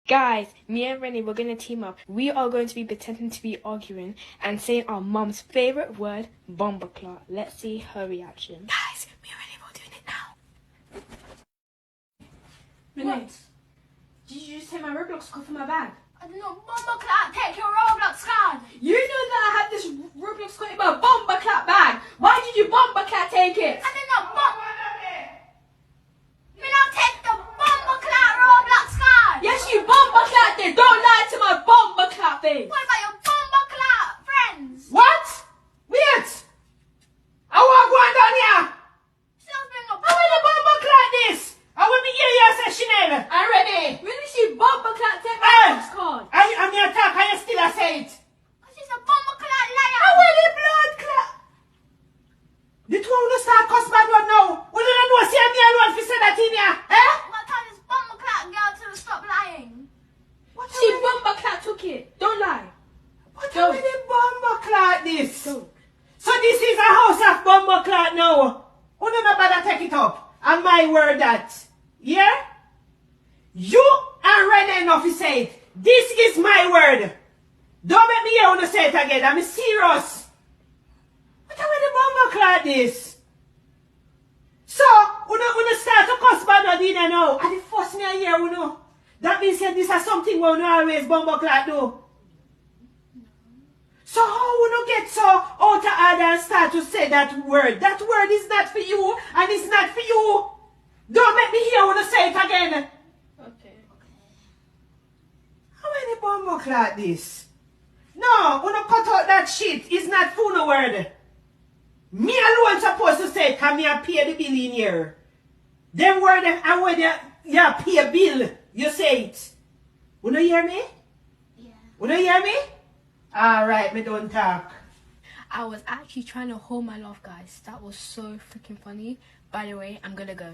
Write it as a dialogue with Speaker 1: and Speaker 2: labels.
Speaker 1: Guys, me and Rennie, we're going to team up. We are going to be pretending to be arguing and saying our mum's favourite word, bombaclat. Let's see her reaction. Guys, me and Rennie, we're doing it now. Renee, did you just take my Roblox card from my bag?
Speaker 2: I did not bombaclat take your Roblox card.
Speaker 1: You know that I had this Roblox card in my bombaclat bag. Why did you bombaclat take it?
Speaker 2: I did not Me not take the bombaclat Roblox card.
Speaker 1: Yes, you bombaclat it. Don't lie to my bombaclat face.
Speaker 2: What about your bombaclat friends?
Speaker 3: What? Wait! I want to go on down here.
Speaker 2: Still bring a
Speaker 3: I want to bombaclat this. I want to hear you say Chanel. I'm ready.
Speaker 1: Really, she bombaclat take my
Speaker 3: Hey!
Speaker 1: Roblox card.
Speaker 3: I'm your talk and you still a say it.
Speaker 2: She's a bombaclat liar.
Speaker 3: I want the blood clot. The two of you start cuss bad one now. We don't know see me alone if you say that in here. Eh?
Speaker 2: What time is bombaclat girl to stop lying?
Speaker 3: What
Speaker 1: She bombaclat took it. Don't lie.
Speaker 3: What
Speaker 1: Don't.
Speaker 3: are the bombaclat this?
Speaker 1: Don't.
Speaker 3: So this is a house of bombaclat now. Who don't know better take it up? And my word that. Yeah? You are ready enough to say it. This is my word. Don't make me hear when you say it again. I'm serious. What are the bombaclat this? So, when you start to cuss bad dinner now, and the first me I hear, you know, that means that this is something we don't always bombaclat do. So how will you get so out of order and start to say that word? That word is not for you, and it's not for you. Don't make me hear when you say it again.
Speaker 1: Okay.
Speaker 3: How many bombaclat this? No, when you cut out that shit, it's not for no word. Me alone supposed to say it, because me I pay the bill in here. Them word and when you pay a bill, you say it. You don't hear me?
Speaker 2: Yeah.
Speaker 3: You don't hear me? Alright, me don't talk.
Speaker 1: I was actually trying to hold my laugh, guys. That was so freaking funny. By the way, I'm gonna go.